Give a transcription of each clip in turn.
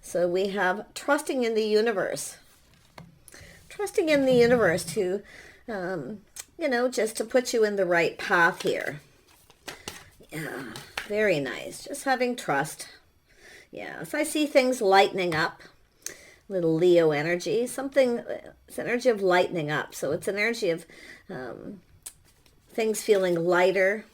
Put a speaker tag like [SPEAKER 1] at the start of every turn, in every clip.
[SPEAKER 1] So we have trusting in the universe. Trusting in the universe to, just to put you in the right path here. Yeah, very nice. Just having trust. Yes, I see things lightening up. Little Leo energy. It's energy of lightening up. So it's an energy of things feeling lighter.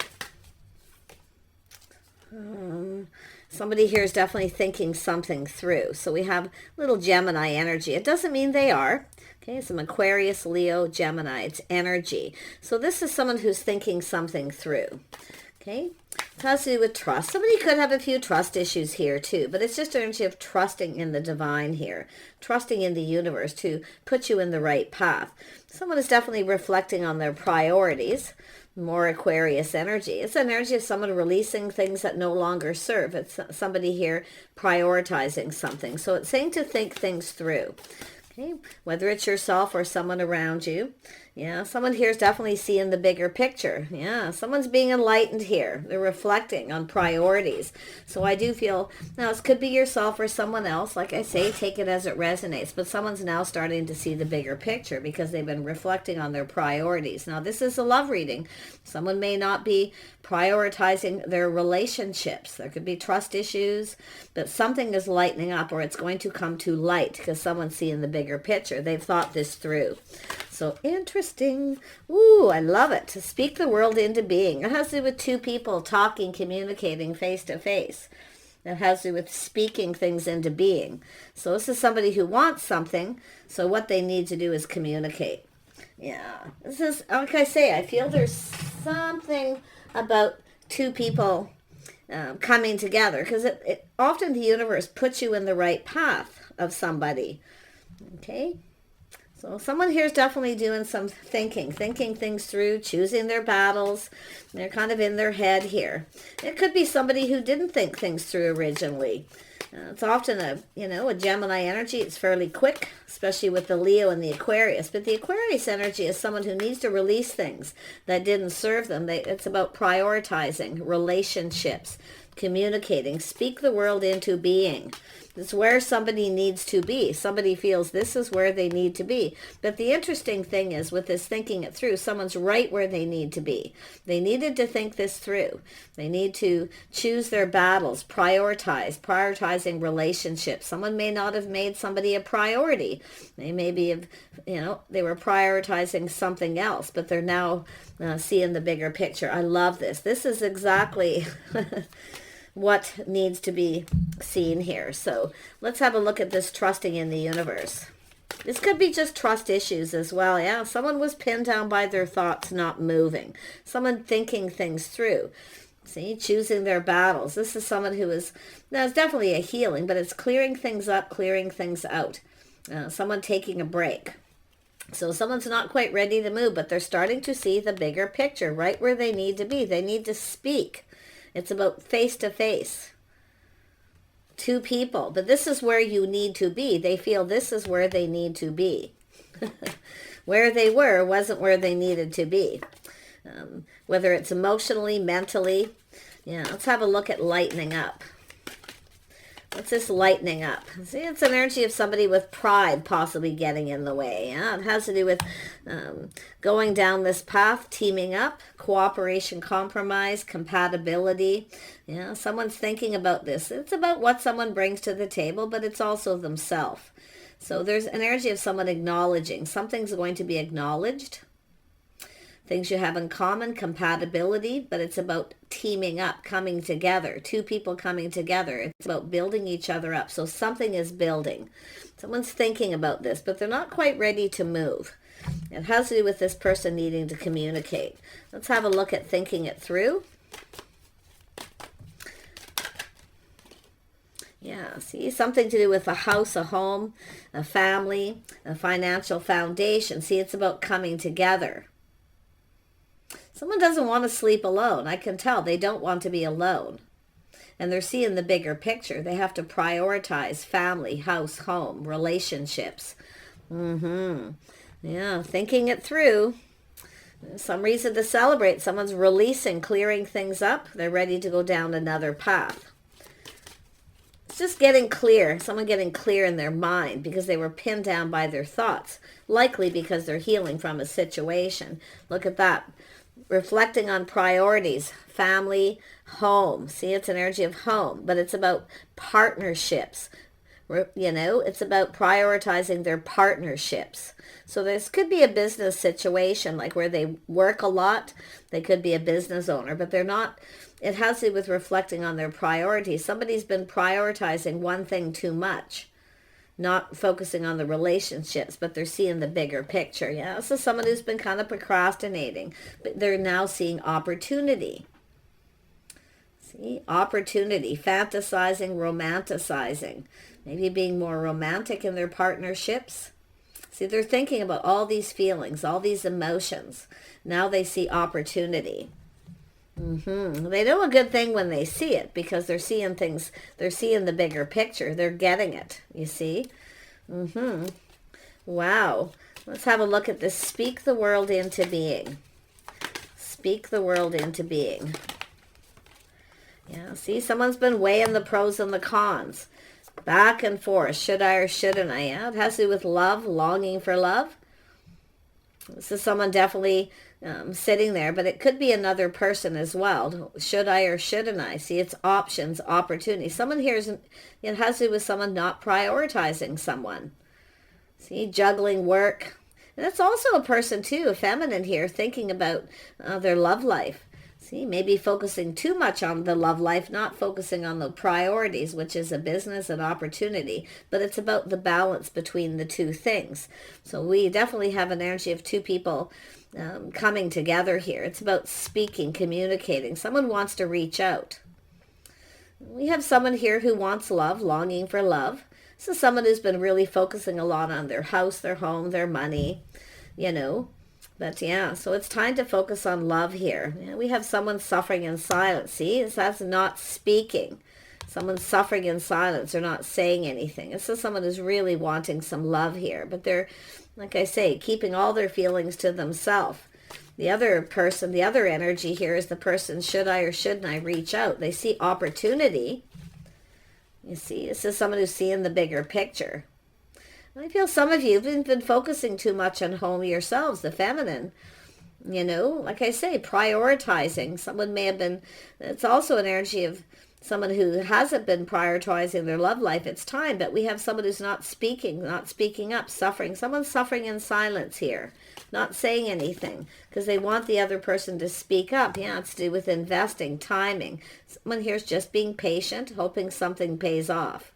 [SPEAKER 1] Somebody here is definitely thinking something through. So we have little Gemini energy. It doesn't mean they are. Okay, some Aquarius, Leo, Gemini. It's energy. So this is someone who's thinking something through. Okay, it has to do with trust. Somebody could have a few trust issues here too, but it's just energy of trusting in the divine here, trusting in the universe to put you in the right path. Someone is definitely reflecting on their priorities. More Aquarius energy. It's an energy of someone releasing things that no longer serve. It's somebody here prioritizing something. So it's saying to think things through. Okay, whether it's yourself or someone around you. Yeah, someone here is definitely seeing the bigger picture. Yeah, someone's being enlightened here. They're reflecting on priorities. So I do feel, now this could be yourself or someone else. Like I say, take it as it resonates. But someone's now starting to see the bigger picture because they've been reflecting on their priorities. Now this is a love reading. Someone may not be prioritizing their relationships. There could be trust issues, but something is lightening up, or it's going to come to light because someone's seeing the bigger picture. They've thought this through. So interesting. Ooh, I love it. To speak the world into being. It has to do with two people talking, communicating face to face. It has to do with speaking things into being. So this is somebody who wants something. So what they need to do is communicate. Yeah. This is, like I say, I feel there's something about two people coming together. Because it often the universe puts you in the right path of somebody. Okay. So someone here is definitely doing some thinking things through, choosing their battles. They're kind of in their head here. It could be somebody who didn't think things through originally. It's often a Gemini energy. It's fairly quick, especially with the Leo and the Aquarius. But the Aquarius energy is someone who needs to release things that didn't serve them. It's about prioritizing relationships, communicating, speak the world into being. It's where somebody needs to be. Somebody feels this is where they need to be. But the interesting thing is with this thinking it through, someone's right where they need to be. They needed to think this through. They need to choose their battles, prioritizing relationships. Someone may not have made somebody a priority. They may be, they were prioritizing something else, but they're now seeing the bigger picture. I love this. This is exactly what needs to be seen here. So let's have a look at this trusting in the universe. This could be just trust issues as well. Yeah, someone was pinned down by their thoughts not moving. Someone thinking things through. See, choosing their battles. This is someone who is, now it's definitely a healing, but it's clearing things up, clearing things out. Someone taking a break. So someone's not quite ready to move, but they're starting to see the bigger picture, right where they need to be. They need to speak. It's about face-to-face. Two people. But this is where you need to be. They feel this is where they need to be. Where they were wasn't where they needed to be. Whether it's emotionally, mentally. Yeah, let's have a look at lightening up. What's this lightening up? See, it's an energy of somebody with pride possibly getting in the way. Yeah? It has to do with going down this path, teaming up, cooperation, compromise, compatibility. Yeah, someone's thinking about this. It's about what someone brings to the table, but it's also themselves. So there's an energy of someone acknowledging. Something's going to be acknowledged. Things you have in common, compatibility, but it's about teaming up, coming together, two people coming together. It's about building each other up. So something is building. Someone's thinking about this, but they're not quite ready to move. It has to do with this person needing to communicate. Let's have a look at thinking it through. Yeah, see, something to do with a house, a home, a family, a financial foundation. See, it's about coming together. Someone doesn't want to sleep alone. I can tell they don't want to be alone. And they're seeing the bigger picture. They have to prioritize family, house, home, relationships. Yeah, thinking it through. Some reason to celebrate. Someone's releasing, clearing things up. They're ready to go down another path. It's just getting clear, someone getting clear in their mind because they were pinned down by their thoughts, likely because they're healing from a situation. Look at that. Reflecting on priorities, family, home. See, it's an energy of home, but it's about partnerships. You know, it's about prioritizing their partnerships. So this could be a business situation, like where they work a lot. They could be a business owner, but they're not. It has to do with reflecting on their priorities. Somebody's been prioritizing one thing too much, not focusing on the relationships, but they're seeing the bigger picture. Yeah, so someone who's been kind of procrastinating, but they're now seeing opportunity. See, opportunity, fantasizing, romanticizing, maybe being more romantic in their partnerships. See, they're thinking about all these feelings, all these emotions. Now they see opportunity. They know a good thing when they see it because they're seeing things, they're seeing the bigger picture. They're getting it, you see? Wow. Let's have a look at this. Speak the world into being. Speak the world into being. Yeah, see, someone's been weighing the pros and the cons. Back and forth. Should I or shouldn't I? Yeah, it has to do with love, longing for love. This is someone definitely sitting there, but it could be another person as well. Should I or shouldn't I? See, it's options, opportunity. Someone here it has to do with someone not prioritizing someone. See, juggling work. And it's also a person too, a feminine here, thinking about their love life. See, maybe focusing too much on the love life, not focusing on the priorities, which is a business and opportunity, but it's about the balance between the two things. So we definitely have an energy of two people coming together here. It's about speaking, communicating. Someone wants to reach out. We have someone here who wants love, longing for love. This is someone who's been really focusing a lot on their house, their home, their money, you know. But yeah, so it's time to focus on love here. Yeah, we have someone suffering in silence. See, that's not speaking. Someone's suffering in silence. They're not saying anything. This is someone who's really wanting some love here. But they're, like I say, keeping all their feelings to themselves. The other person, the other energy here is the person, should I or shouldn't I reach out? They see opportunity. You see, this is someone who's seeing the bigger picture. I feel some of you have been focusing too much on home yourselves, the feminine. You know, like I say, prioritizing. Someone may have been, it's also an energy of someone who hasn't been prioritizing their love life. It's time, but we have someone who's not speaking up, suffering. Someone's suffering in silence here, not saying anything because they want the other person to speak up. Yeah, it's to do with investing, timing. Someone here's just being patient, hoping something pays off.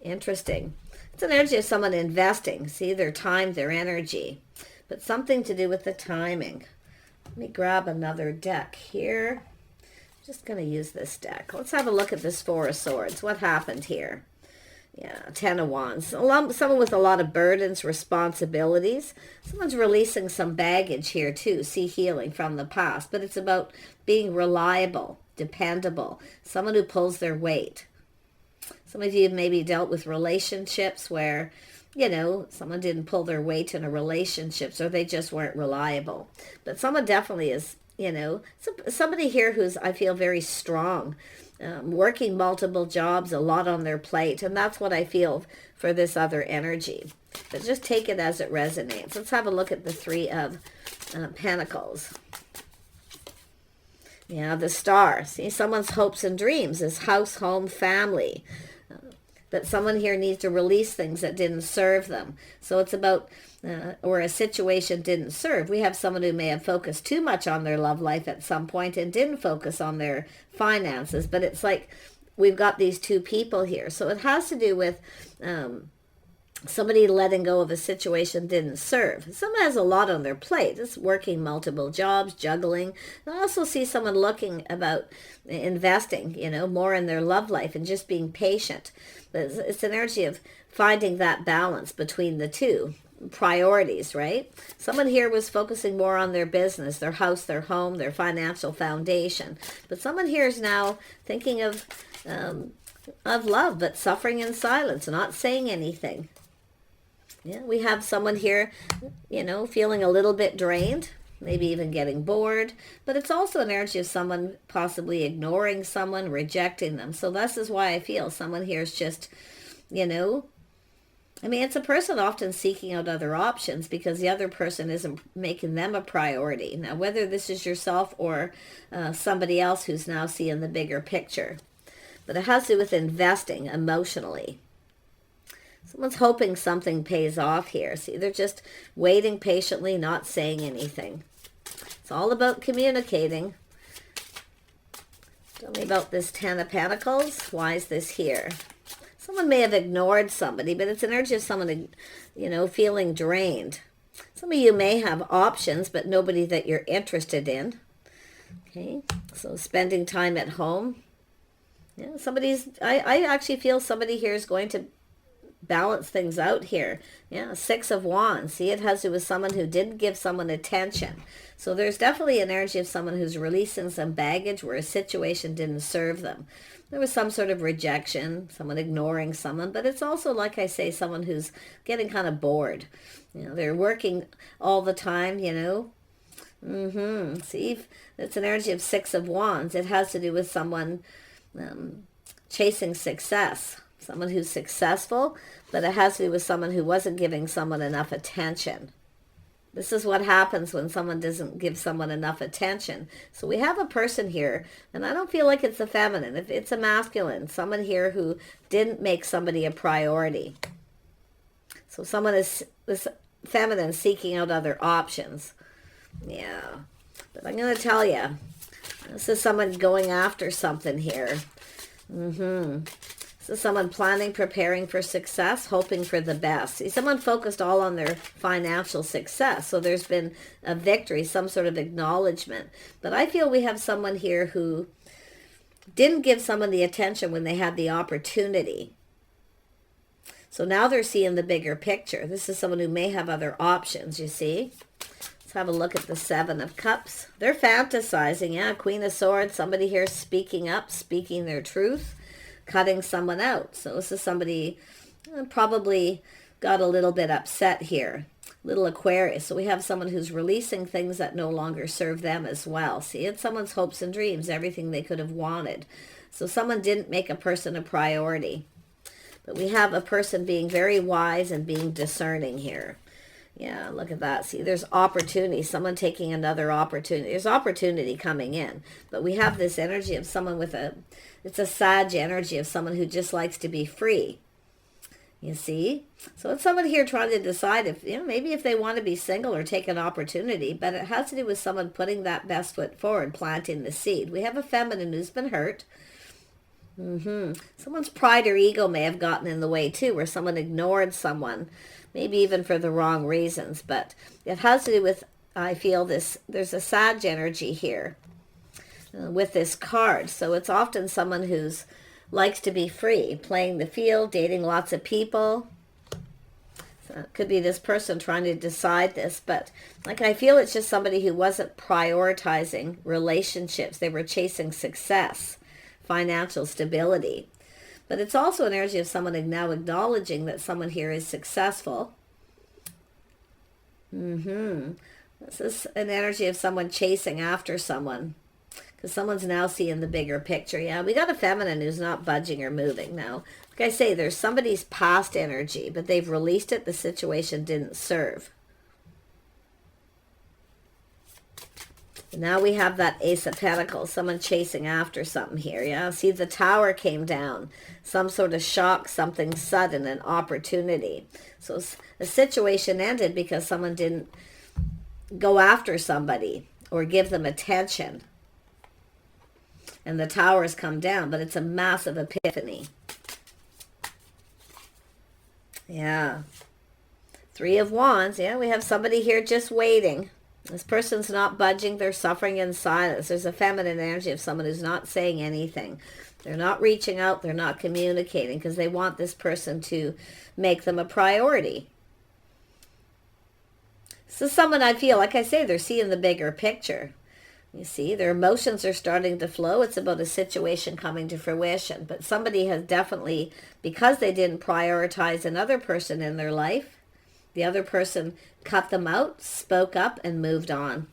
[SPEAKER 1] Interesting. It's an energy of someone investing. See, their time, their energy. But something to do with the timing. Let me grab another deck here. I'm just going to use this deck. Let's have a look at this Four of Swords. What happened here? Yeah, Ten of Wands. Someone with a lot of burdens, responsibilities. Someone's releasing some baggage here too. See, healing from the past. But it's about being reliable, dependable. Someone who pulls their weight. Some of you have maybe dealt with relationships where, you know, someone didn't pull their weight in a relationship, or they just weren't reliable. But someone definitely is, you know, somebody here who's, I feel, very strong, working multiple jobs, a lot on their plate. And that's what I feel for this other energy. But just take it as it resonates. Let's have a look at the Three of Pentacles. Yeah, the Star. See, someone's hopes and dreams is house, home, family. But someone here needs to release things that didn't serve them. So it's about, or a situation didn't serve. We have someone who may have focused too much on their love life at some point and didn't focus on their finances. But it's like we've got these two people here. So it has to do with somebody letting go of a situation didn't serve. Someone has a lot on their plate. It's working multiple jobs, juggling. I also see someone looking about investing, you know, more in their love life and just being patient. It's an energy of finding that balance between the two priorities, right? Someone here was focusing more on their business, their house, their home, their financial foundation. But someone here is now thinking of love, but suffering in silence, not saying anything. Yeah, we have someone here, you know, feeling a little bit drained. maybe even getting bored, but it's also an energy of someone possibly ignoring someone, rejecting them. So this is why I feel someone here is just, you know, I mean, it's a person often seeking out other options because the other person isn't making them a priority. Now, whether this is yourself or somebody else who's now seeing the bigger picture. But it has to do with investing emotionally. Someone's hoping something pays off here. See, they're just waiting patiently, not saying anything. It's all about communicating. Tell me about this Ten of Pentacles. Why is this here? Someone may have ignored somebody, but it's an energy of someone, you know, feeling drained. Some of you may have options, but nobody that you're interested in. Okay, so spending time at home. Yeah, I actually feel somebody here is going to balance things out here. Yeah, Six of Wands. See, it has to do with someone who didn't give someone attention. So there's definitely an energy of someone who's releasing some baggage where a situation didn't serve them. There was some sort of rejection, someone ignoring someone, but it's also, like I say, someone who's getting kind of bored. You know, they're working all the time, you know. See, it's an energy of Six of Wands. It has to do with someone chasing success. Someone who's successful, but it has to do with someone who wasn't giving someone enough attention. This is what happens when someone doesn't give someone enough attention. So we have a person here, and I don't feel like it's a feminine. If it's a masculine, someone here who didn't make somebody a priority. So someone is this feminine seeking out other options. Yeah, but I'm going to tell you, this is someone going after something here. So someone planning, preparing for success, hoping for the best. See, someone focused all on their financial success. So there's been a victory, some sort of acknowledgement. But I feel we have someone here who didn't give someone the attention when they had the opportunity. So now they're seeing the bigger picture. This is someone who may have other options, you see. Let's have a look at the Seven of Cups. They're fantasizing, yeah. Queen of Swords, somebody here speaking up, speaking their truth. Cutting someone out. So this is somebody probably got a little bit upset here. Little Aquarius. So we have someone who's releasing things that no longer serve them as well. See, it's someone's hopes and dreams, everything they could have wanted. So someone didn't make a person a priority. But we have a person being very wise and being discerning here. Yeah, look at that. See, there's opportunity. Someone taking another opportunity. There's opportunity coming in. But we have this energy of someone with it's a Sag energy of someone who just likes to be free. You see? So it's someone here trying to decide if, you know, maybe if they want to be single or take an opportunity. But it has to do with someone putting that best foot forward, planting the seed. We have a feminine who's been hurt. Someone's pride or ego may have gotten in the way too, where someone ignored someone. Maybe even for the wrong reasons, but it has to do with, I feel this, there's a Sag energy here with this card. So it's often someone who's likes to be free, playing the field, dating lots of people. So it could be this person trying to decide this, but like I feel it's just somebody who wasn't prioritizing relationships. They were chasing success, financial stability. But it's also an energy of someone now acknowledging that someone here is successful. This is an energy of someone chasing after someone. Because someone's now seeing the bigger picture. Yeah, we got a feminine who's not budging or moving now. Like I say, there's somebody's past energy, but they've released it. The situation didn't serve. Now we have that Ace of Pentacles, someone chasing after something here. Yeah, see, the Tower came down. Some sort of shock, something sudden, an opportunity. So the situation ended because someone didn't go after somebody or give them attention. And the Tower's come down, but it's a massive epiphany. Yeah. Three of Wands. Yeah, we have somebody here just waiting. This person's not budging. They're suffering in silence. There's a feminine energy of someone who's not saying anything. They're not reaching out. They're not communicating because they want this person to make them a priority. So someone, I feel, like I say, they're seeing the bigger picture. You see, their emotions are starting to flow. It's about a situation coming to fruition. But somebody has definitely, because they didn't prioritize another person in their life, the other person cut them out, spoke up, and moved on.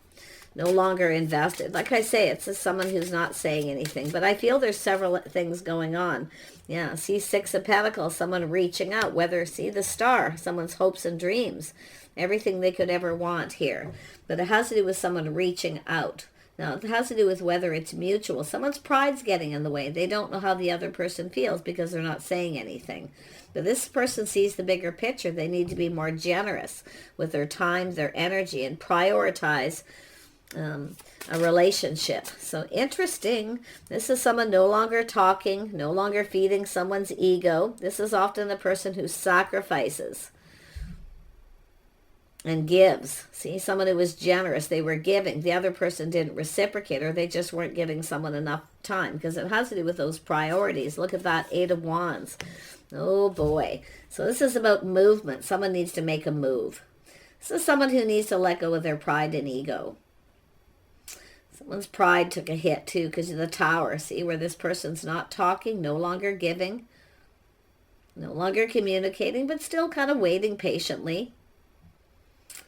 [SPEAKER 1] no longer invested. Like I say, it's just someone who's not saying anything, but I feel there's several things going on. Yeah, see, Six of Pentacles, someone reaching out, whether, see the Star, someone's hopes and dreams, everything they could ever want here. But it has to do with someone reaching out. Now, it has to do with whether it's mutual. Someone's pride's getting in the way. They don't know how the other person feels because they're not saying anything. But this person sees the bigger picture. They need to be more generous with their time, their energy, and prioritize a relationship. So interesting. This is someone no longer talking, no longer feeding someone's ego. This is often the person who sacrifices and gives. See, someone who was generous, they were giving. The other person didn't reciprocate, or they just weren't giving someone enough time, because it has to do with those priorities. Look at that Eight of Wands. Oh boy. So this is about movement. Someone needs to make a move. This is someone who needs to let go of their pride and ego. Someone's pride took a hit too because of the Tower. See, where this person's not talking, no longer giving, no longer communicating, but still kind of waiting patiently.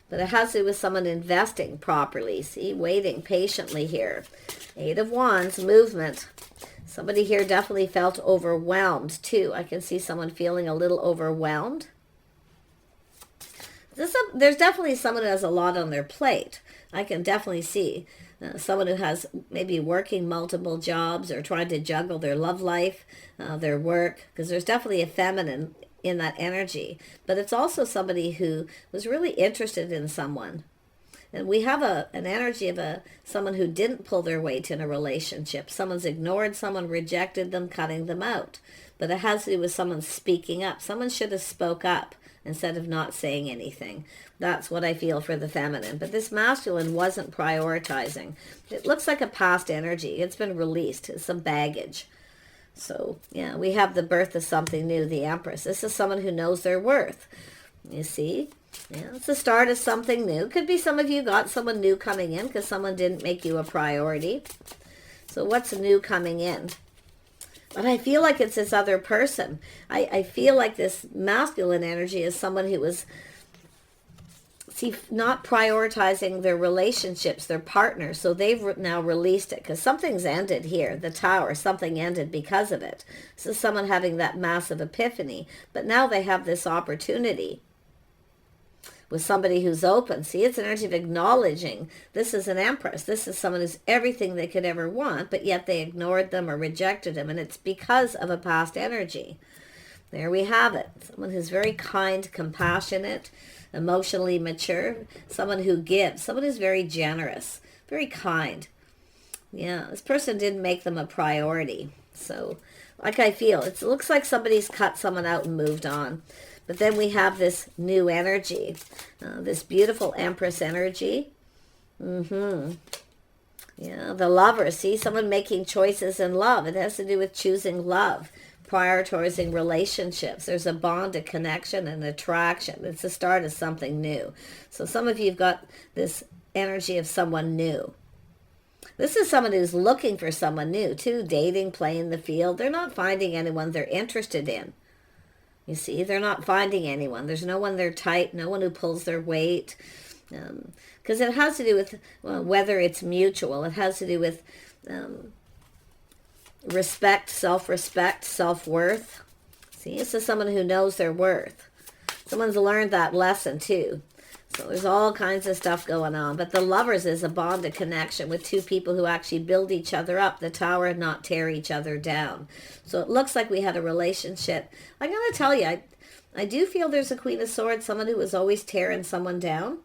[SPEAKER 1] But it has to do with someone investing properly. See, waiting patiently here. Eight of Wands, movement. Somebody here definitely felt overwhelmed too. I can see someone feeling a little overwhelmed. There's definitely someone who has a lot on their plate. I can definitely see someone who has maybe working multiple jobs or trying to juggle their love life, their work, because there's definitely a feminine in that energy. But it's also somebody who was really interested in someone. And we have an energy of someone who didn't pull their weight in a relationship. Someone's ignored someone, rejected them, cutting them out. But it has to do with someone speaking up. Someone should have spoke up instead of not saying anything. That's what I feel for the feminine. But this masculine wasn't prioritizing. It looks like a past energy. It's been released. It's some baggage. So, yeah, we have the birth of something new, the Empress. This is someone who knows their worth. You see? Yeah, it's the start of something new. Could be some of you got someone new coming in because someone didn't make you a priority. So what's new coming in? But I feel like it's this other person. I feel like this masculine energy is someone who was, see, not prioritizing their relationships, their partners. So they've now released it because something's ended here. The Tower, something ended because of it. So someone having that massive epiphany. But now they have this opportunity with somebody who's open. See, it's an energy of acknowledging this is an Empress. This is someone who's everything they could ever want, but yet they ignored them or rejected them, and it's because of a past energy. There we have it. Someone who's very kind, compassionate, emotionally mature, someone who gives, someone who's very generous, very kind. Yeah, this person didn't make them a priority. So, like I feel, it looks like somebody's cut someone out and moved on. But then we have this new energy, this beautiful Empress energy. Yeah, the Lover. See, someone making choices in love. It has to do with choosing love, prioritizing relationships. There's a bond, a connection, and attraction. It's the start of something new. So some of you have got this energy of someone new. This is someone who's looking for someone new, too, dating, playing the field. They're not finding anyone they're interested in. You see, they're not finding anyone. There's no one they're tight, no one who pulls their weight. Because it has to do with whether it's mutual. It has to do with respect, self-respect, self-worth. See, this is someone who knows their worth. Someone's learned that lesson too. So there's all kinds of stuff going on. But the Lovers is a bond, a connection with two people who actually build each other up. The Tower, not tear each other down. So it looks like we had a relationship. I'm going to tell you, I do feel there's a Queen of Swords, someone who was always tearing someone down.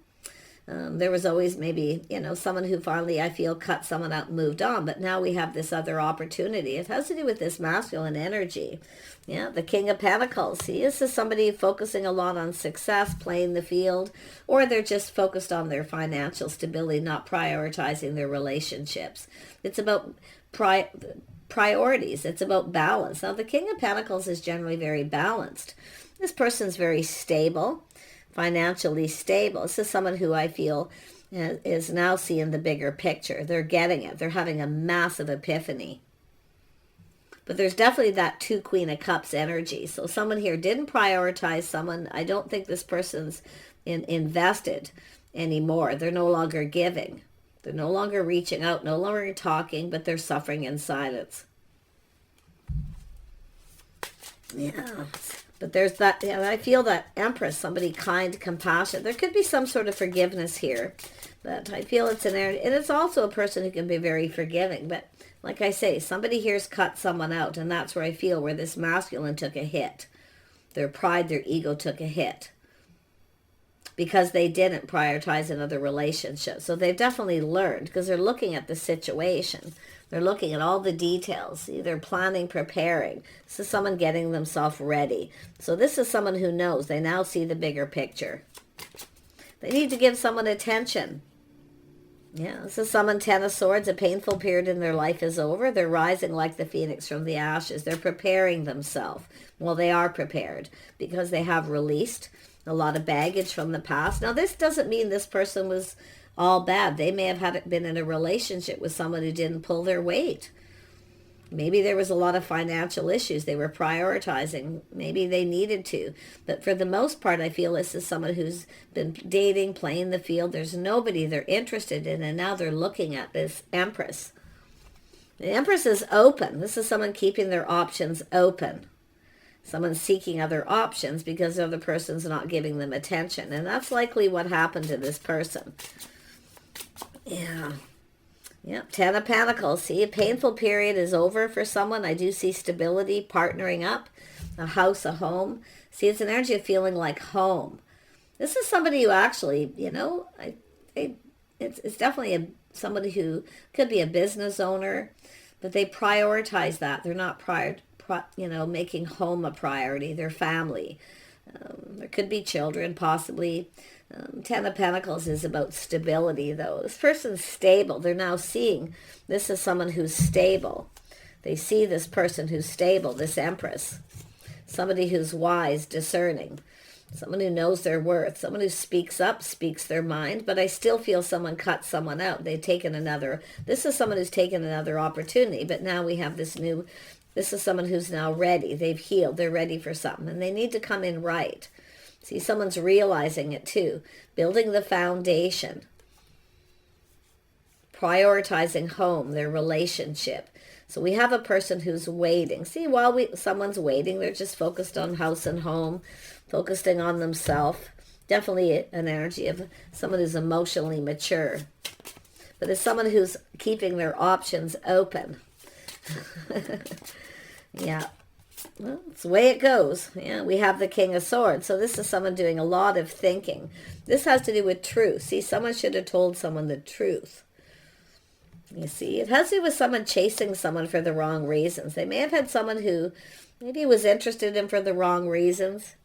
[SPEAKER 1] There was always maybe, someone who finally, I feel, cut someone out and moved on. But now we have this other opportunity. It has to do with this masculine energy. Yeah, the King of Pentacles. See, this is somebody focusing a lot on success, playing the field, or they're just focused on their financial stability, not prioritizing their relationships. It's about priorities. It's about balance. Now, the King of Pentacles is generally very balanced. This person's very stable, financially stable. This is someone who I feel is now seeing the bigger picture. They're getting it. They're having a massive epiphany. But there's definitely that two Queen of Cups energy. So someone here didn't prioritize someone. I don't think this person's invested anymore. They're no longer giving. They're no longer reaching out, no longer talking, but they're suffering in silence. Yeah. But there's that, yeah, I feel that Empress, somebody kind, compassionate. There could be some sort of forgiveness here. But I feel it's an area, and it's also a person who can be very forgiving. But like I say, somebody here's cut someone out, and that's where I feel where this masculine took a hit. Their pride, their ego took a hit because they didn't prioritize another relationship. So they've definitely learned, because they're looking at the situation. They're looking at all the details. See, they're planning, preparing. This is someone getting themselves ready. So this is someone who knows. They now see the bigger picture. They need to give someone attention. Yeah, this is someone, Ten of Swords. A painful period in their life is over. They're rising like the phoenix from the ashes. They're preparing themselves. Well, they are prepared because they have released a lot of baggage from the past. Now, this doesn't mean this person was all bad. They may have been in a relationship with someone who didn't pull their weight. Maybe there was a lot of financial issues. They were prioritizing. Maybe they needed to. But for the most part, I feel this is someone who's been dating, playing the field. There's nobody they're interested in, and now they're looking at this Empress. The Empress is open. This is someone keeping their options open. Someone seeking other options because the other person's not giving them attention. And that's likely what happened to this person. Yeah. Yep, Ten of Pentacles. See, a painful period is over for someone. I do see stability, partnering up, a house, a home. See, it's an energy of feeling like home. This is somebody who actually, you know, it's definitely somebody who could be a business owner, but they prioritize that. They're not making home a priority, their family. There could be children, possibly. Ten of Pentacles is about stability, though. This person's stable. They're now seeing this is someone who's stable. They see this person who's stable, this Empress. Somebody who's wise, discerning. Someone who knows their worth. Someone who speaks up, speaks their mind. But I still feel someone cut someone out. They've taken another. This is someone who's taken another opportunity. But now we have this new. This is someone who's now ready. They've healed. They're ready for something. And they need to come in right. See, someone's realizing it too. Building the foundation. Prioritizing home, their relationship. So we have a person who's waiting. See, while someone's waiting, they're just focused on house and home, focusing on themselves. Definitely an energy of someone who's emotionally mature. But it's someone who's keeping their options open. Yeah. Well, it's the way it goes. Yeah, we have the King of Swords. So this is someone doing a lot of thinking. This has to do with truth. See, someone should have told someone the truth. You see, it has to do with someone chasing someone for the wrong reasons. They may have had someone who maybe was interested in for the wrong reasons.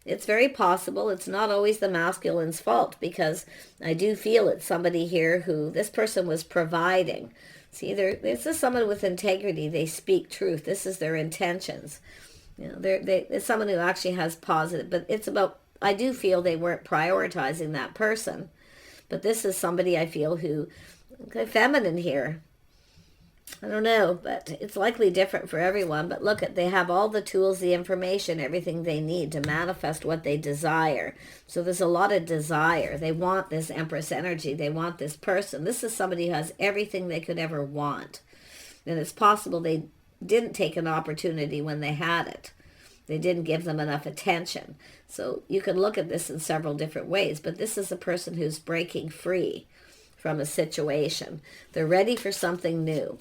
[SPEAKER 1] It's very possible. It's not always the masculine's fault, because I do feel it's somebody here who this person was providing. See, this is someone with integrity. They speak truth. This is their intentions. You know, it's someone who actually has positive, but it's about, I do feel they weren't prioritizing that person. But this is somebody I feel who, okay, feminine here. I don't know, but it's likely different for everyone. But look, they have all the tools, the information, everything they need to manifest what they desire. So there's a lot of desire. They want this Empress energy. They want this person. This is somebody who has everything they could ever want. And it's possible they didn't take an opportunity when they had it. They didn't give them enough attention. So you can look at this in several different ways. But this is a person who's breaking free from a situation. They're ready for something new.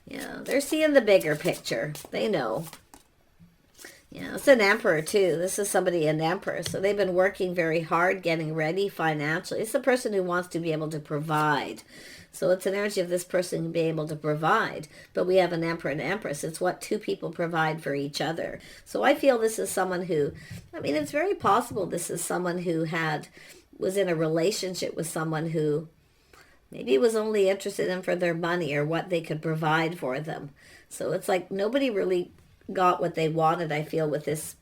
[SPEAKER 1] Yeah, they're seeing the bigger picture. They know. Yeah, it's an Emperor too. This is somebody, an Emperor. So they've been working very hard, getting ready financially. It's a person who wants to be able to provide. So it's an energy of this person being able to provide. But we have an Emperor and Empress. It's what two people provide for each other. So I feel this is someone who, I mean, it's very possible this is someone who was in a relationship with someone who maybe was only interested in for their money or what they could provide for them. So it's like nobody really got what they wanted, I feel, with this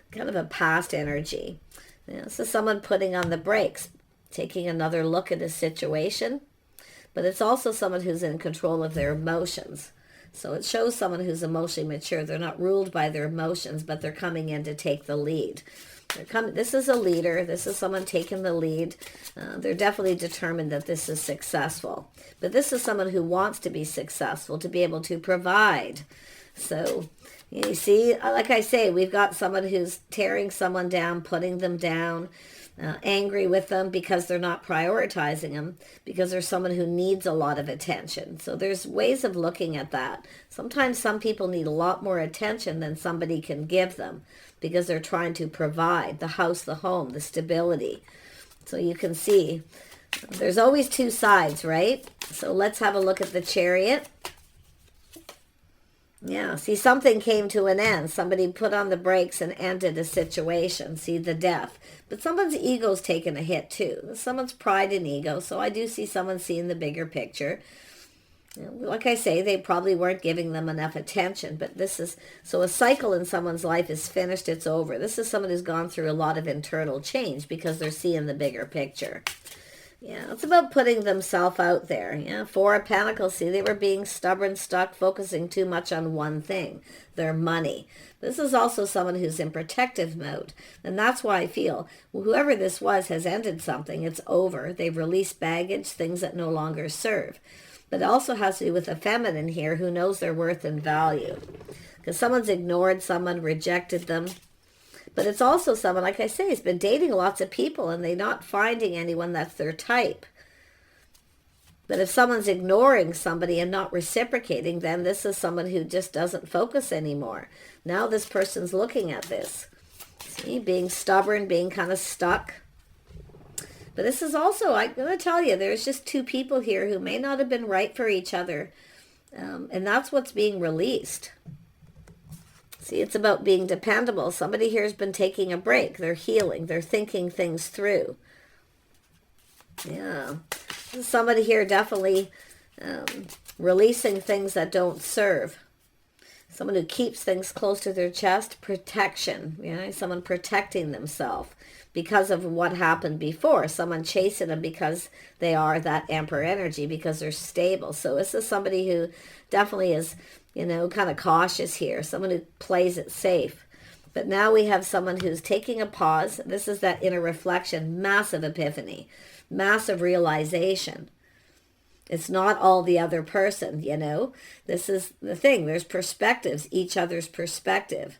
[SPEAKER 1] kind of a past energy. You know, this is someone putting on the brakes, taking another look at a situation. But it's also someone who's in control of their emotions. So it shows someone who's emotionally mature. They're not ruled by their emotions, but they're coming in to take the lead. This is a leader. This is someone taking the lead. They're definitely determined that this is successful. But this is someone who wants to be successful, to be able to provide. So you see, like I say, we've got someone who's tearing someone down, putting them down, angry with them because they're not prioritizing them, because there's someone who needs a lot of attention. So there's ways of looking at that. Sometimes some people need a lot more attention than somebody can give them, because they're trying to provide the house, the home, the stability. So you can see there's always two sides, right? So let's have a look at the Chariot. Yeah, see, something came to an end. Somebody put on the brakes and ended a situation. See, the death. But someone's ego's taken a hit too. Someone's pride and ego. So I do see someone seeing the bigger picture. Like I say, they probably weren't giving them enough attention, but this is, so a cycle in someone's life is finished, it's over. This is someone who's gone through a lot of internal change because they're seeing the bigger picture. Yeah, it's about putting themselves out there. Yeah, Four of Pentacles, see, they were being stubborn, stuck, focusing too much on one thing, their money. This is also someone who's in protective mode, and that's why I feel whoever this was has ended something. It's over. They've released baggage, things that no longer serve. But it also has to do with a feminine here who knows their worth and value. Because someone's ignored someone, rejected them. But it's also someone, like I say, has been dating lots of people and they're not finding anyone that's their type. But if someone's ignoring somebody and not reciprocating, then this is someone who just doesn't focus anymore. Now this person's looking at this. See, being stubborn, being kind of stuck. But this is also, I'm going to tell you, there's just two people here who may not have been right for each other. And that's what's being released. See, it's about being dependable. Somebody here has been taking a break. They're healing. They're thinking things through. Yeah. Somebody here definitely releasing things that don't serve. Someone who keeps things close to their chest. Protection. Yeah, someone protecting themselves because of what happened before. Someone chasing them because they are that Emperor energy, because they're stable. So this is somebody who definitely is, you know, kind of cautious here. Someone who plays it safe. But now we have someone who's taking a pause. This is that inner reflection, massive epiphany, massive realization. It's not all the other person, you know. This is the thing. There's perspectives, each other's perspective.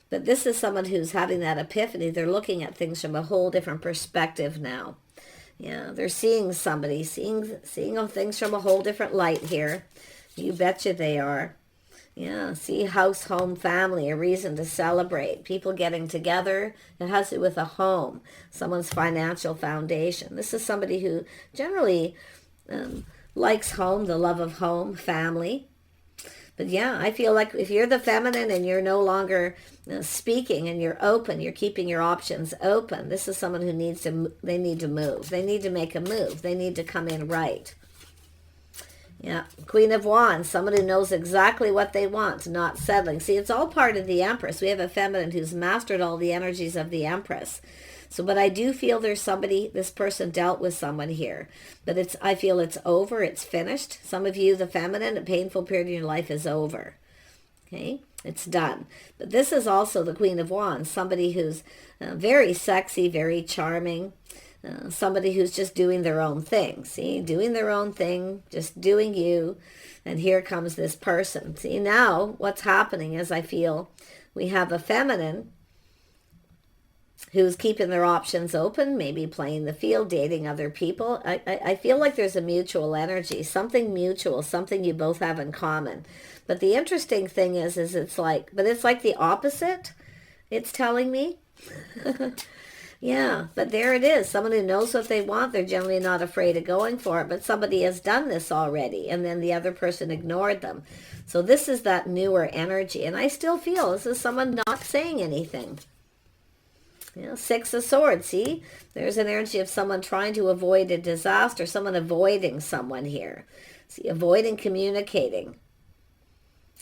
[SPEAKER 1] But this is someone who's having that epiphany. They're looking at things from a whole different perspective now. Yeah, they're seeing somebody, seeing things from a whole different light here. You betcha they are. Yeah, see, house, home, family, a reason to celebrate. People getting together. It has to do with a home, someone's financial foundation. This is somebody who generally likes home, the love of home, family. But yeah, I feel like if you're the feminine and you're no longer speaking and you're open, you're keeping your options open, this is someone who needs to, they need to move. They need to make a move. They need to come in right. Yeah, Queen of Wands, someone who knows exactly what they want, not settling. See, it's all part of the Empress. We have a feminine who's mastered all the energies of the Empress. So, but I do feel there's somebody, this person dealt with someone here. But it's, I feel it's over, it's finished. Some of you, the feminine, a painful period in your life is over. Okay, it's done. But this is also the Queen of Wands, somebody who's very sexy, very charming. Somebody who's just doing their own thing. See, doing their own thing, just doing you. And here comes this person. See, now what's happening is I feel we have a feminine who's keeping their options open, maybe playing the field, dating other people. I feel like there's a mutual energy, something mutual, something you both have in common. But the interesting thing is it's like, but it's like the opposite, it's telling me. Yeah, but there it is. Someone who knows what they want. They're generally not afraid of going for it, but somebody has done this already, and then the other person ignored them. So this is that newer energy, and I still feel this is someone not saying anything. You know, Six of Swords, see? There's an energy of someone trying to avoid a disaster, someone avoiding someone here. See, avoiding communicating.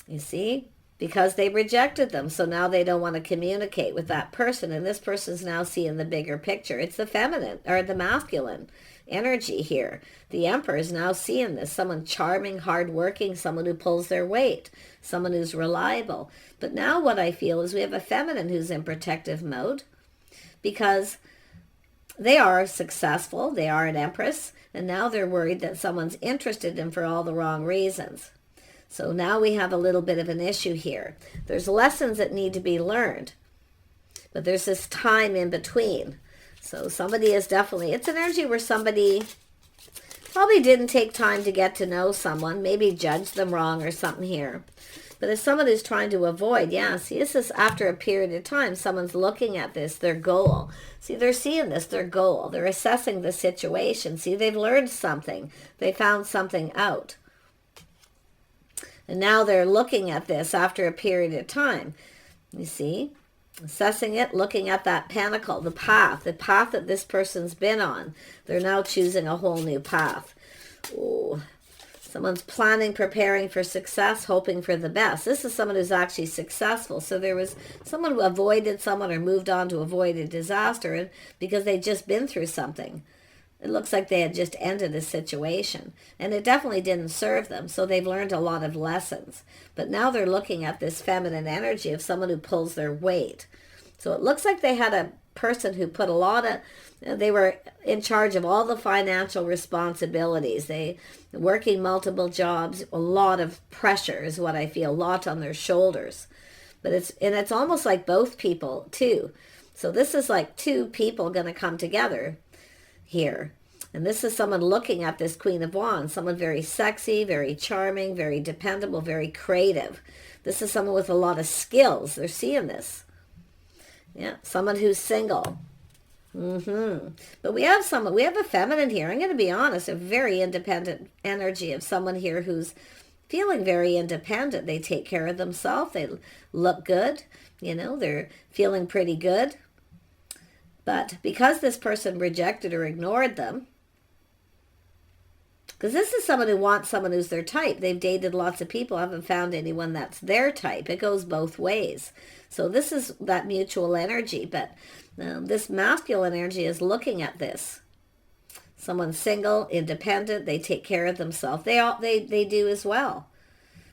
[SPEAKER 1] You see? because they rejected them. So now they don't want to communicate with that person. And this person's now seeing the bigger picture. It's the feminine or the masculine energy here. The Emperor is now seeing this. Someone charming, hardworking, someone who pulls their weight, someone who's reliable. But now what I feel is we have a feminine who's in protective mode because they are successful. They are an Empress. And now they're worried that someone's interested in them for all the wrong reasons. So now we have a little bit of an issue here. There's lessons that need to be learned, but there's this time in between. So somebody is definitely, it's an energy where somebody probably didn't take time to get to know someone, maybe judged them wrong or something here. But as someone who's trying to avoid, yeah, see, this is after a period of time, someone's looking at this, their goal. See, they're seeing this, their goal. They're assessing the situation. See, they've learned something. They found something out. And now they're looking at this after a period of time. You see? Assessing it, looking at that pentacle, the path that this person's been on. They're now choosing a whole new path. Ooh. Someone's planning, preparing for success, hoping for the best. This is someone who's actually successful. So there was someone who avoided someone or moved on to avoid a disaster and because they'd just been through something. It looks like they had just ended a situation. And it definitely didn't serve them. So they've learned a lot of lessons. But now they're looking at this feminine energy of someone who pulls their weight. So it looks like they had a person who put a lot of, they were in charge of all the financial responsibilities. They working multiple jobs, a lot of pressure is what I feel, a lot on their shoulders. But it's almost like both people too. So this is like two people going to come together here. And this is someone looking at this Queen of Wands, someone very sexy, very charming, very dependable, very creative. This is someone with a lot of skills. They're seeing this. Yeah, someone who's single. But we have a feminine here. I'm going to be honest, a very independent energy of someone here who's feeling very independent. They take care of themselves. They look good. You know, they're feeling pretty good. But because this person rejected or ignored them, because this is someone who wants someone who's their type. They've dated lots of people, haven't found anyone that's their type. It goes both ways. So this is that mutual energy. But this masculine energy is looking at this. Someone single, independent, they take care of themselves. They do as well.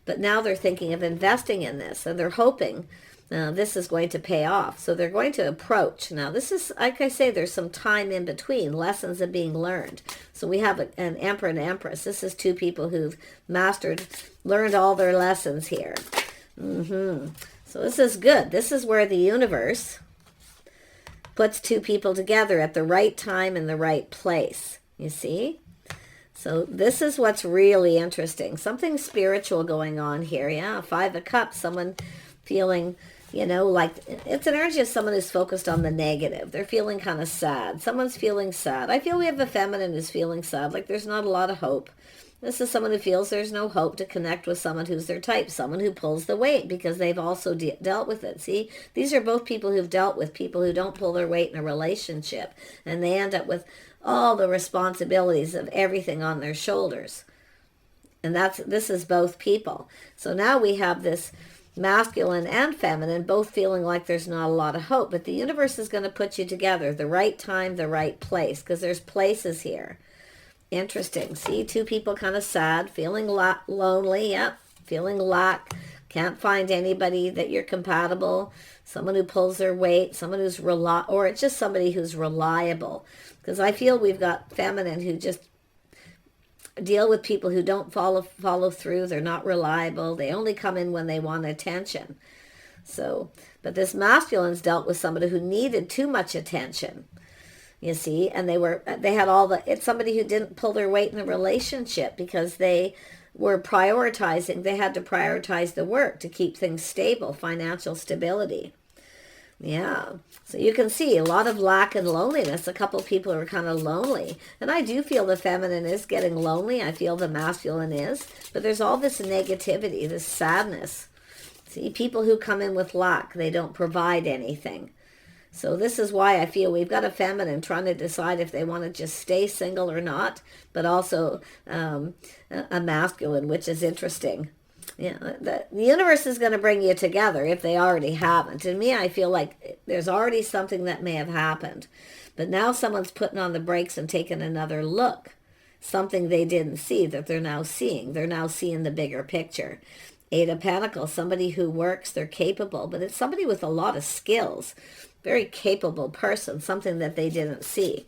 [SPEAKER 1] But now they're thinking of investing in this, and they're hoping this is going to pay off. So they're going to approach. Now this is, like I say, there's some time in between. Lessons are being learned. So we have an Emperor and Empress. This is two people who've learned all their lessons here. So this is good. This is where the universe puts two people together at the right time in the right place. You see? So this is what's really interesting. Something spiritual going on here. Yeah, Five of Cups. Someone feeling, you know, like it's an energy of someone who's focused on the negative. They're feeling kind of sad. Someone's feeling sad. I feel we have a feminine who's feeling sad, like there's not a lot of hope. This is someone who feels there's no hope to connect with someone who's their type, someone who pulls the weight because they've also dealt with it. See, these are both people who've dealt with people who don't pull their weight in a relationship, and they end up with all the responsibilities of everything on their shoulders. And this is both people. So now we have this masculine and feminine both feeling like there's not a lot of hope, but the universe is going to put you together, the right time, the right place, because there's places here. Interesting. See, two people kind of sad, feeling lonely. Yep, feeling lack. Can't find anybody that you're compatible. Someone who pulls their weight. Someone who's or it's just somebody who's reliable. Because I feel we've got feminine who just deal with people who don't follow through. They're not reliable. They only come in when they want attention. So, but this masculine's dealt with somebody who needed too much attention. You see, and it's somebody who didn't pull their weight in the relationship because they were prioritizing, they had to prioritize the work to keep things stable, financial stability. Yeah, so you can see a lot of lack and loneliness. A couple people are kind of lonely. And I do feel the feminine is getting lonely. I feel the masculine is. But there's all this negativity, this sadness. See, people who come in with lack, they don't provide anything. So this is why I feel we've got a feminine trying to decide if they want to just stay single or not, but also a masculine, which is interesting. Yeah, the universe is going to bring you together if they already haven't. To me, I feel like there's already something that may have happened. But now someone's putting on the brakes and taking another look. Something they didn't see that they're now seeing. They're now seeing the bigger picture. Eight of Pentacles, somebody who works, they're capable, but it's somebody with a lot of skills. Very capable person, something that they didn't see.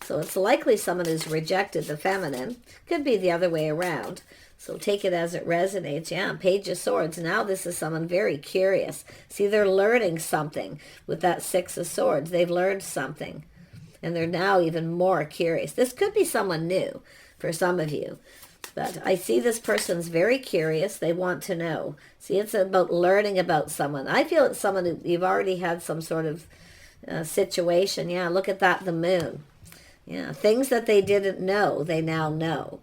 [SPEAKER 1] So it's likely someone who's rejected the feminine. Could be the other way around. So take it as it resonates. Yeah, Page of Swords. Now this is someone very curious. See, they're learning something with that Six of Swords. They've learned something. And they're now even more curious. This could be someone new for some of you. But I see this person's very curious. They want to know. See, it's about learning about someone. I feel it's someone who you've already had some sort of situation. Yeah, look at that, the moon. Yeah, things that they didn't know, they now know.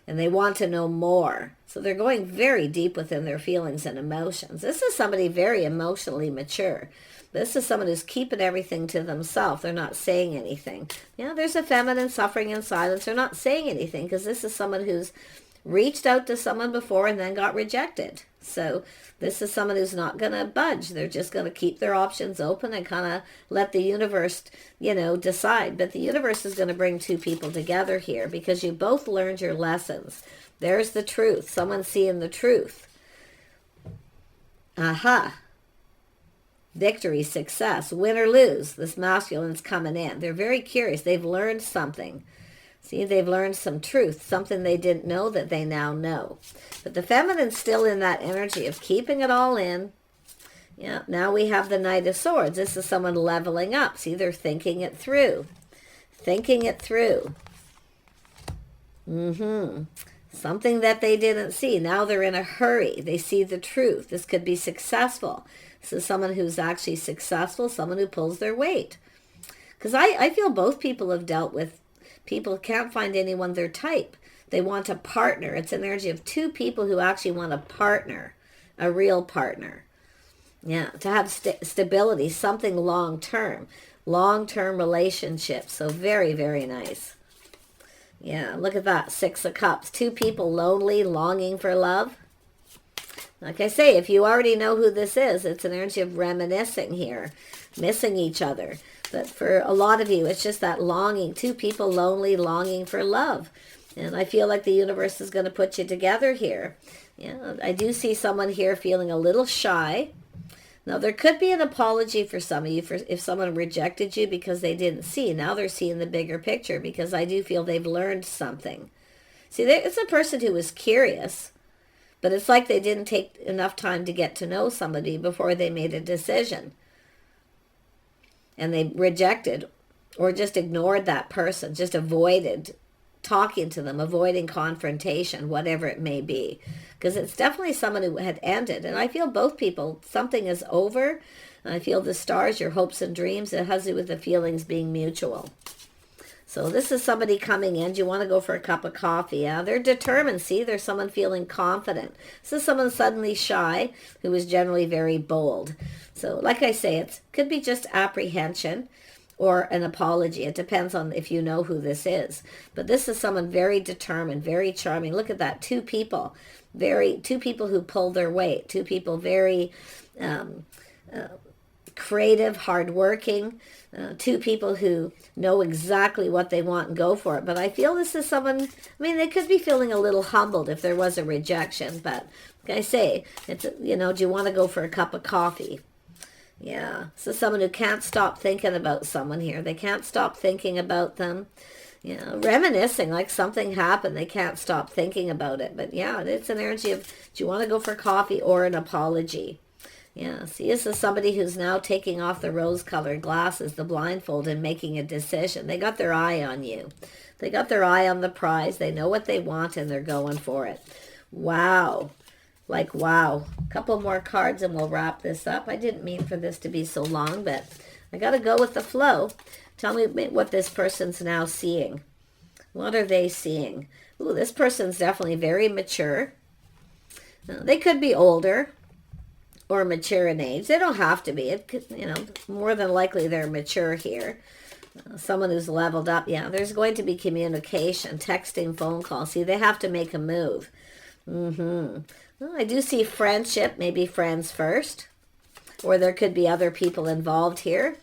[SPEAKER 1] And they want to know more. So they're going very deep within their feelings and emotions. This is somebody very emotionally mature. This is someone who's keeping everything to themselves. They're not saying anything. Yeah, there's a feminine suffering in silence. They're not saying anything because this is someone who's reached out to someone before and then got rejected. So this is someone who's not going to budge. They're just going to keep their options open and kind of let the universe, decide. But the universe is going to bring two people together here because you both learned your lessons. There's the truth. Someone's seeing the truth. Aha. Victory, success, win or lose. This masculine's coming in. They're very curious. They've learned something. See, they've learned some truth, something they didn't know that they now know. But the feminine's still in that energy of keeping it all in. Yeah, now we have the Knight of Swords. This is someone leveling up. See, they're thinking it through. Thinking it through. Something that they didn't see. Now they're in a hurry. They see the truth. This could be successful. This is someone who's actually successful, someone who pulls their weight. Because I feel both people have dealt with people can't find anyone their type. They want a partner. It's an energy of two people who actually want a partner, a real partner. Yeah, to have stability, something long-term relationship. So very, very nice. Yeah, look at that, Six of Cups. Two people lonely, longing for love. Like I say, if you already know who this is, it's an energy of reminiscing here, missing each other. But for a lot of you, it's just that longing, two people lonely, longing for love. And I feel like the universe is going to put you together here. Yeah, I do see someone here feeling a little shy. Now, there could be an apology for some of you for if someone rejected you because they didn't see. Now they're seeing the bigger picture because I do feel they've learned something. See, it's a person who was curious. But it's like they didn't take enough time to get to know somebody before they made a decision. And they rejected or just ignored that person, just avoided talking to them, avoiding confrontation, whatever it may be. Because it's definitely someone who had ended. And I feel both people, something is over. I feel the stars, your hopes and dreams, it has to do with the feelings being mutual. So this is somebody coming in. Do you want to go for a cup of coffee? Yeah, they're determined. See, there's someone feeling confident. This is someone suddenly shy who is generally very bold. So like I say, it could be just apprehension or an apology. It depends on if you know who this is. But this is someone very determined, very charming. Look at that, two people who pull their weight. Two people very creative, hardworking. Two people who know exactly what they want and go for it. But I feel this is someone, they could be feeling a little humbled if there was a rejection. But like I say, it's, do you want to go for a cup of coffee? Yeah. So someone who can't stop thinking about someone here. They can't stop thinking about them. Reminiscing like something happened. They can't stop thinking about it. But yeah, it's an energy of, do you want to go for coffee or an apology? Yeah, see, this is somebody who's now taking off the rose-colored glasses, the blindfold, and making a decision. They got their eye on you. They got their eye on the prize. They know what they want, and they're going for it. Wow. Like, wow. A couple more cards, and we'll wrap this up. I didn't mean for this to be so long, but I got to go with the flow. Tell me what this person's now seeing. What are they seeing? Ooh, this person's definitely very mature. They could be older or mature in age. They don't have to be. It could, more than likely they're mature here. Someone who's leveled up. Yeah, there's going to be communication, texting, phone calls. See, they have to make a move. Well, I do see friendship, maybe friends first, or there could be other people involved here.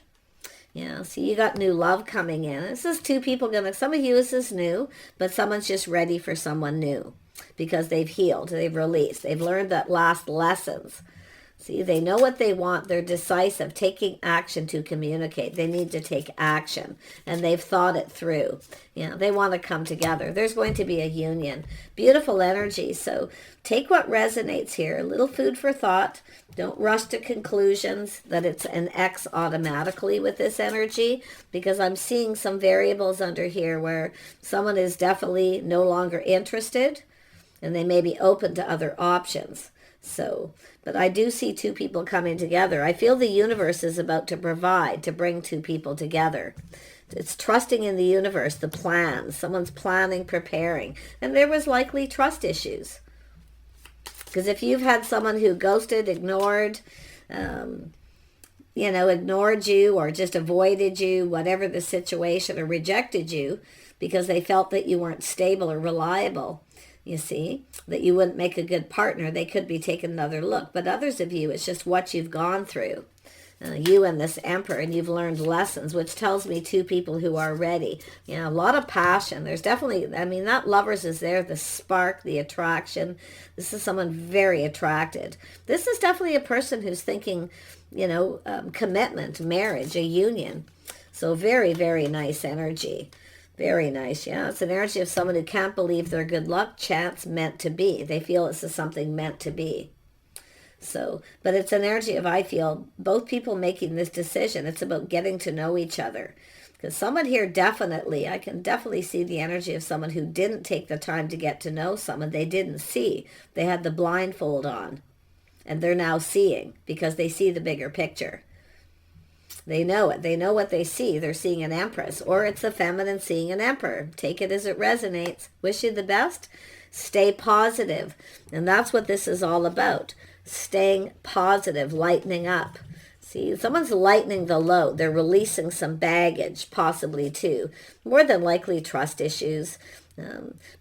[SPEAKER 1] Yeah, so you got new love coming in. This is two people gonna, some of you this is new, but someone's just ready for someone new because they've healed, they've released, they've learned that last lessons. See, they know what they want. They're decisive, taking action to communicate. They need to take action, and they've thought it through. You know, they want to come together. There's going to be a union. Beautiful energy. So take what resonates here. A little food for thought. Don't rush to conclusions that it's an X automatically with this energy, because I'm seeing some variables under here where someone is definitely no longer interested, and they may be open to other options. So, but I do see two people coming together. I feel the universe is about to provide, to bring two people together. It's trusting in the universe, the plans. Someone's planning, preparing. And there was likely trust issues. Because if you've had someone who ghosted, ignored, ignored you or just avoided you, whatever the situation, or rejected you because they felt that you weren't stable or reliable, you see, that you wouldn't make a good partner, they could be taking another look. But others of you, it's just what you've gone through. You and this Emperor, and you've learned lessons, which tells me two people who are ready. You know, a lot of passion. There's definitely, I mean, that Lovers is there, the spark, the attraction. This is someone very attracted. This is definitely a person who's thinking, commitment, marriage, a union. So very, very nice energy. Very nice, yeah. It's an energy of someone who can't believe their good luck, chance, meant to be. They feel this is something meant to be. So, but it's an energy of, I feel, both people making this decision. It's about getting to know each other. Because someone here definitely, I can definitely see the energy of someone who didn't take the time to get to know someone they didn't see. They had the blindfold on. And they're now seeing because they see the bigger picture. They know it. They know what they see. They're seeing an Empress, or it's a feminine seeing an Emperor. Take it as it resonates. Wish you the best. Stay positive. And that's what this is all about. Staying positive, lightening up. See, someone's lightening the load. They're releasing some baggage, possibly too. More than likely trust issues.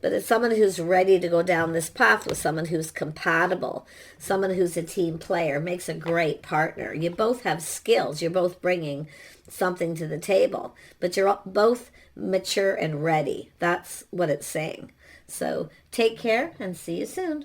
[SPEAKER 1] But it's someone who's ready to go down this path with someone who's compatible, someone who's a team player, makes a great partner. You both have skills. You're both bringing something to the table, but you're both mature and ready. That's what it's saying. So take care and see you soon.